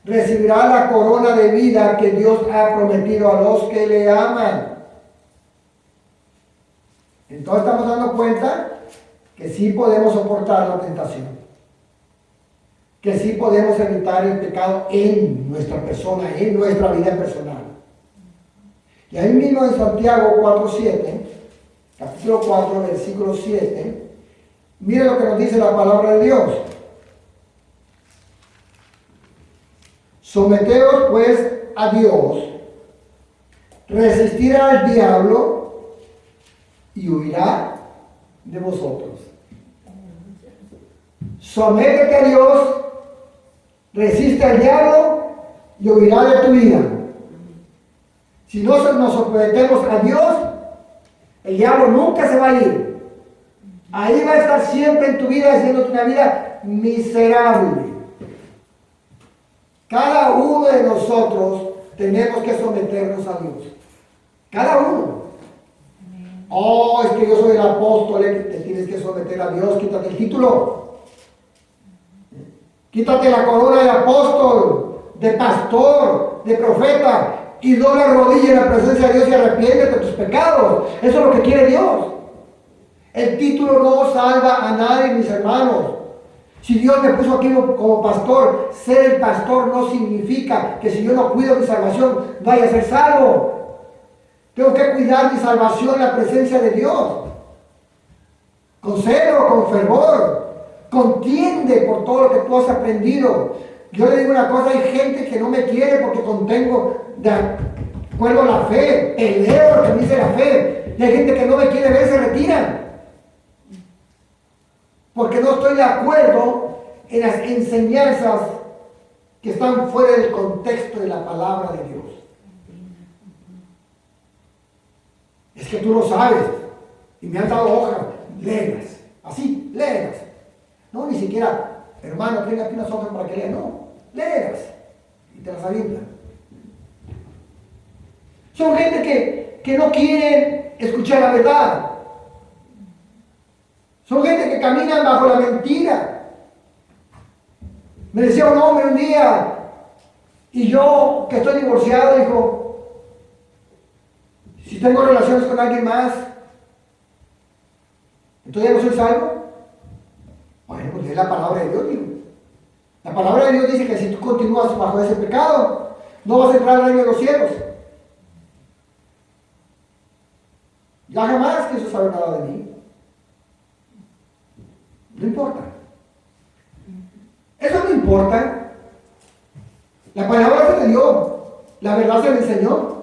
recibirá la corona de vida que Dios ha prometido a los que le aman. Entonces estamos dando cuenta que sí podemos soportar la tentación, que sí podemos evitar el pecado en nuestra persona, en nuestra vida personal. Y ahí mismo en Santiago 4:7, capítulo 4, versículo 7, mire lo que nos dice la palabra de Dios. Someteos pues a Dios, resistir al diablo y huirá de vosotros. Sométete a Dios, resiste al diablo y huirá de tu vida. Si no nos sometemos a Dios, el diablo nunca se va a ir. Ahí va a estar siempre en tu vida, haciéndote una vida miserable. Cada uno de nosotros tenemos que someternos a Dios. Cada uno. Oh, es que yo soy el apóstol, te tienes que someter a Dios, quítate el título. Quítate la corona de apóstol, de pastor, de profeta y dobla rodilla en la presencia de Dios y arrepiéntete de tus pecados. Eso es lo que quiere Dios. El título no salva a nadie, mis hermanos. Si Dios me puso aquí como pastor, ser el pastor no significa que si yo no cuido mi salvación, vaya a ser salvo. Tengo que cuidar mi salvación en la presencia de Dios. Con celo, con fervor. Contiende por todo lo que tú has aprendido. Yo le digo una cosa, hay gente que no me quiere porque contengo de acuerdo a la fe. Peleo lo que me dice la fe. Y hay gente que no me quiere ver, se retiran. Porque no estoy de acuerdo en las enseñanzas que están fuera del contexto de la palabra de Dios. Es que tú lo sabes y me han dado hojas, léelas, así, léelas. No, ni siquiera, hermano, tenga aquí unas hojas para que leas, no, léelas y te las avientan. Son gente que no quieren escuchar la verdad. Son gente que caminan bajo la mentira. Me decía un hombre un día, y yo que estoy divorciado, dijo, si tengo relaciones con alguien más, entonces ya no soy salvo. Bueno, pues es la palabra de Dios, digo. La palabra de Dios dice que si tú continúas bajo ese pecado, no vas a entrar al reino de los cielos. Ya jamás quiso saber nada de mí. No importa. Eso no importa. La palabra se le dio. La verdad se le enseñó.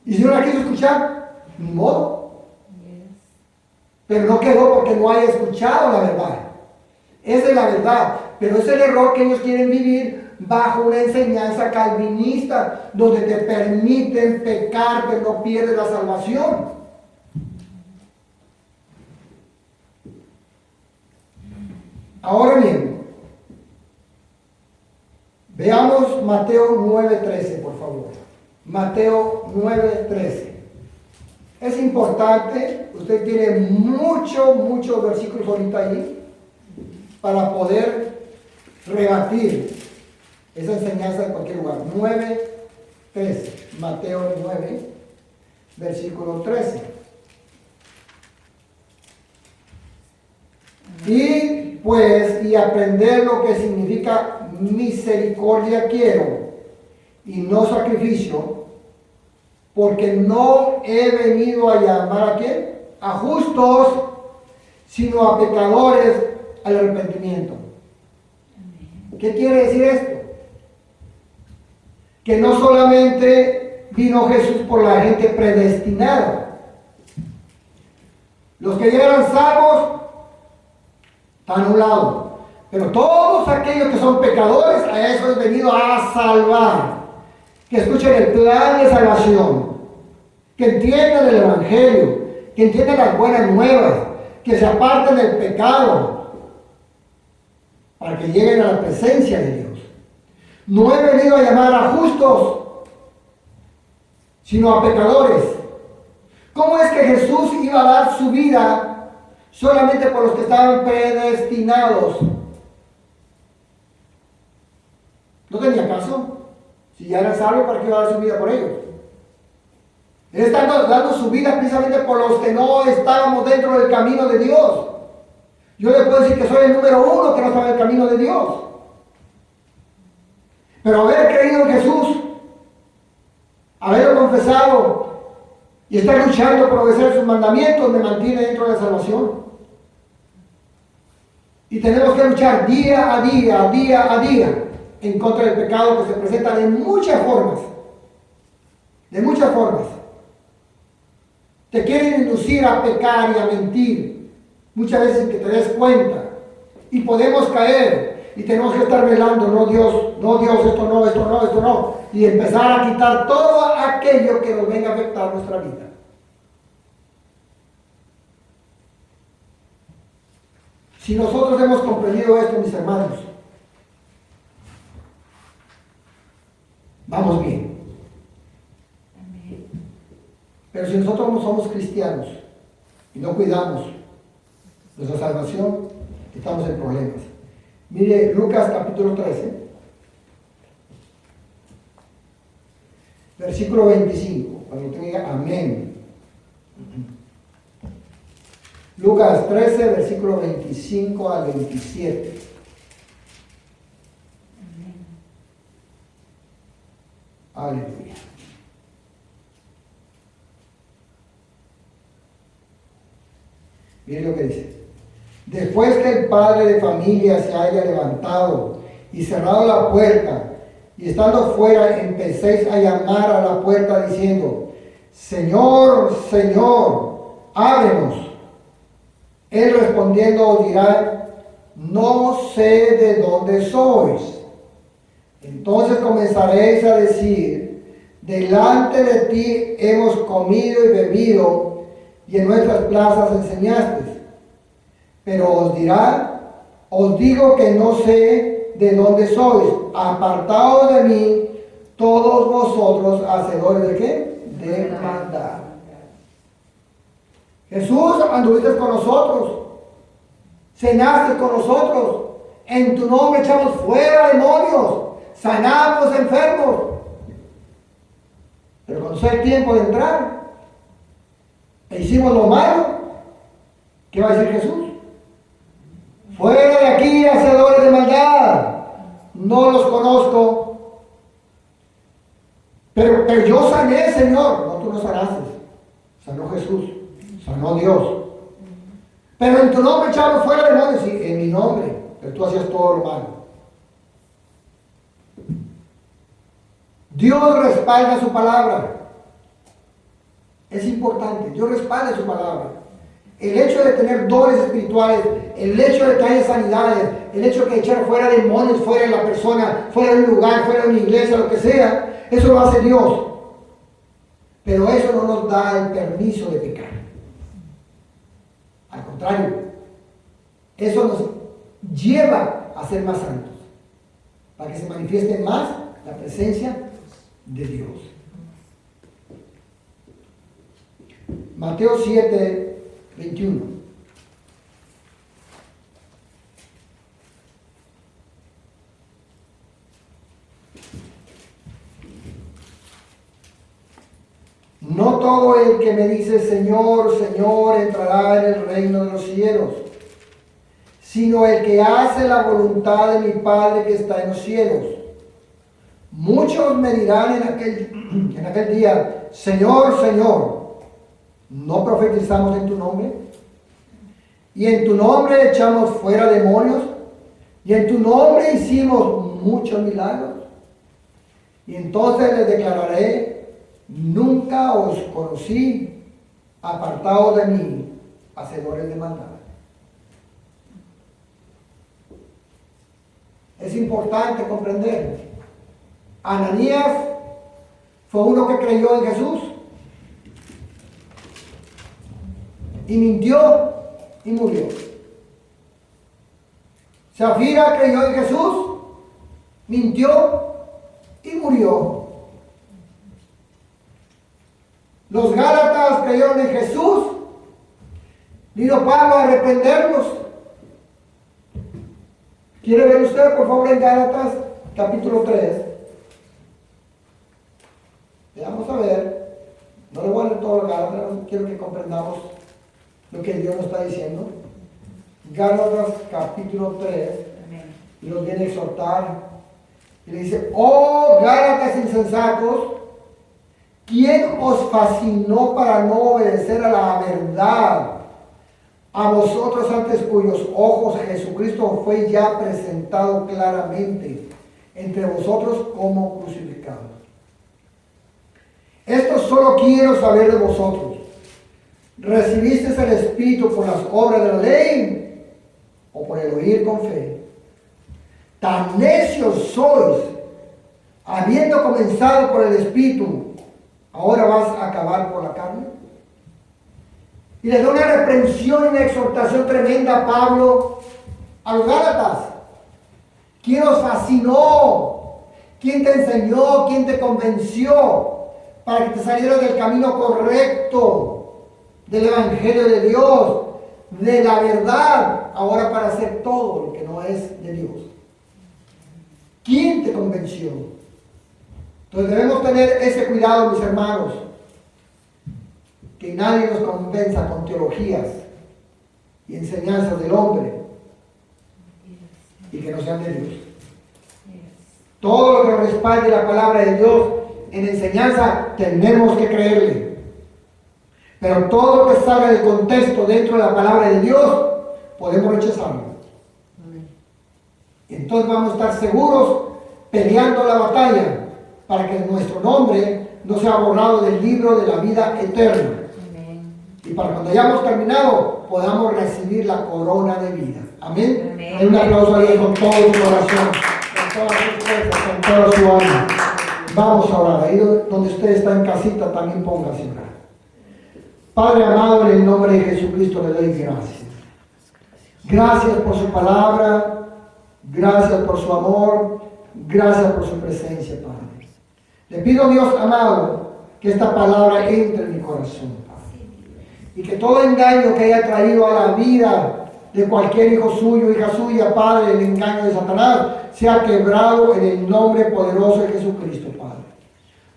Y si no la quiso escuchar, ni modo. Pero no quedó porque no haya escuchado la verdad. Esa es la verdad. Pero es el error que ellos quieren vivir bajo una enseñanza calvinista, donde te permiten pecar, pero no pierdes la salvación. Ahora bien, veamos Mateo 9:13, por favor. Mateo 9:13. Es importante, usted tiene muchos versículos ahorita allí para poder rebatir esa enseñanza en cualquier lugar. 9:13. Mateo 9, versículo 13. Y aprender lo que significa misericordia quiero y no sacrificio, porque no he venido a llamar a quién, a justos, sino a pecadores al arrepentimiento. ¿Qué quiere decir esto? Que no solamente vino Jesús por la gente predestinada. Los que ya eran salvos están a un lado. Pero todos aquellos que son pecadores, a eso es venido a salvar. Que escuchen el plan de salvación. Que entiendan el evangelio. Que entiendan las buenas nuevas. Que se aparten del pecado. Para que lleguen a la presencia de Dios. No he venido a llamar a justos, sino a pecadores. ¿Cómo es que Jesús iba a dar su vida solamente por los que estaban predestinados? ¿No tenía caso? Si ya eran salvos, ¿para qué iba a dar su vida por ellos? Él está dando su vida precisamente por los que no estábamos dentro del camino de Dios. Yo le puedo decir que soy el número uno que no estaba en el camino de Dios. Pero haber creído en Jesús, haberlo confesado y estar luchando por obedecer sus mandamientos me mantiene dentro de la salvación. Y tenemos que luchar día a día en contra del pecado que se presenta de muchas formas. De muchas formas. Te quieren inducir a pecar y a mentir. Muchas veces sin que te des cuenta. Y podemos caer. Y tenemos que estar velando. No Dios, esto no. Y empezar a quitar todo aquello que nos venga a afectar nuestra vida. Si nosotros hemos comprendido esto, mis hermanos, vamos bien. Amén. Pero si nosotros no somos cristianos y no cuidamos nuestra salvación, estamos en problemas. Mire Lucas capítulo 13, versículo 25, cuando tenga amén. Lucas 13, versículo 25 al 27. Amén. Aleluya. Mire lo que dice. Después que el padre de familia se haya levantado y cerrado la puerta, y estando fuera empecéis a llamar a la puerta diciendo, Señor, Señor, ábrenos. Él respondiendo os dirá, no sé de dónde sois. Entonces comenzaréis a decir, delante de ti hemos comido y bebido, y en nuestras plazas enseñaste. Pero os dirá, os digo que no sé de dónde sois, apartados de mí, todos vosotros hacedores de qué? De maldad. Jesús, anduviste con nosotros, cenaste con nosotros, en tu nombre echamos fuera demonios, sanamos enfermos. Pero cuando sea el tiempo de entrar, e hicimos lo malo, ¿qué va a decir Jesús? Fuera de aquí, hacedores de maldad, no los conozco. Pero yo sané, Señor. No, tú no sanaste, sanó Jesús, sanó Dios. Pero en tu nombre echamos fuera demonios, sí, en mi nombre, pero tú hacías todo lo malo. Dios respalda su palabra. Es importante, Dios respalda su palabra. El hecho de tener dones espirituales, el hecho de que haya sanidades, el hecho de que echar fuera demonios, fuera de la persona, fuera de un lugar, fuera de una iglesia, lo que sea, eso lo hace Dios. Pero eso no nos da el permiso de pecar. Al contrario, eso nos lleva a ser más santos, para que se manifieste más la presencia de Dios. Mateo 7, 21. No todo el que me dice Señor, Señor entrará en el reino de los cielos, sino el que hace la voluntad de mi Padre que está en los cielos. Muchos me dirán en aquel día, Señor, Señor, ¿no profetizamos en tu nombre? Y en tu nombre echamos fuera demonios, y en tu nombre hicimos muchos milagros. Y entonces les declararé, nunca os conocí, apartados de mí, hacedores de maldad. Es importante comprender. Ananías fue uno que creyó en Jesús y mintió y murió. Zafira creyó en Jesús, mintió y murió. Los Gálatas creyeron en Jesús, vino Pablo a arrepentirlos. ¿Quiere ver usted, por favor, en Gálatas capítulo 3? Vamos a ver, no le voy a leer todo los Gálatas, quiero que comprendamos lo que Dios nos está diciendo. Gálatas capítulo 3, y los viene a exhortar, y le dice, oh Gálatas insensatos, ¿quién os fascinó para no obedecer a la verdad? A vosotros antes cuyos ojos Jesucristo fue ya presentado claramente entre vosotros como crucificado. Esto solo quiero saber de vosotros. ¿Recibisteis el Espíritu por las obras de la ley o por el oír con fe? Tan necios sois, habiendo comenzado por el Espíritu, ¿ahora vas a acabar por la carne? Y le da una reprensión y una exhortación tremenda a Pablo A los Gálatas. ¿Quién os fascinó? ¿Quién te enseñó? ¿Quién te convenció para que te salieras del camino correcto, del Evangelio de Dios, de la verdad, ahora para hacer todo lo que no es de Dios? ¿Quién te convenció? Entonces debemos tener ese cuidado, mis hermanos, que nadie nos convenza con teologías y enseñanzas del hombre y que no sean de Dios. Todo lo que nos respalde la palabra de Dios en enseñanza tenemos que creerle. Pero todo lo que salga del contexto dentro de la palabra de Dios podemos rechazarlo. Entonces vamos a estar seguros peleando la batalla para que nuestro nombre no sea borrado del libro de la vida eterna. Y para cuando hayamos terminado podamos recibir la corona de vida. Amén. Hay un aplauso a Dios con todo su corazón, con todas sus fuerzas, con toda su alma. Vamos a orar. Ahí donde usted está en casita también póngase a orar. Padre amado, en el nombre de Jesucristo le doy gracias. Gracias por su palabra, gracias por su amor, gracias por su presencia, Padre. Le pido, Dios amado, que esta palabra entre en mi corazón, Padre. Y que todo engaño que haya traído a la vida de cualquier hijo suyo, hija suya, Padre, el engaño de Satanás, sea quebrado en el nombre poderoso de Jesucristo, Padre.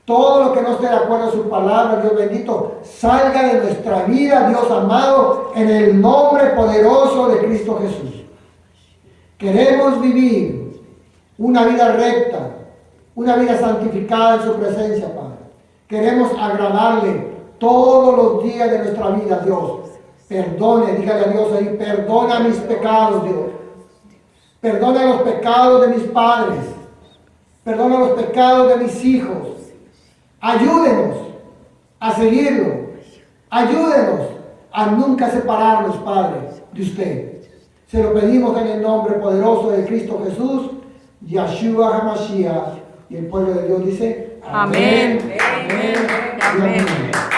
Todo lo que no esté de acuerdo a su palabra, Dios bendito, salga de nuestra vida, Dios amado, en el nombre poderoso de Cristo Jesús. Queremos vivir una vida recta, una vida santificada en su presencia, Padre. Queremos agradarle todos los días de nuestra vida, Dios. Perdone, dígale a Dios ahí, perdona mis pecados, Dios. Perdona los pecados de mis padres. Perdona los pecados de mis hijos. Ayúdenos a seguirlo. Ayúdenos a nunca separarnos, Padre, de usted. Se lo pedimos en el nombre poderoso de Cristo Jesús, Yeshua HaMashiach. Y el pueblo de Dios dice, Amén. Amén. Amén. Amén.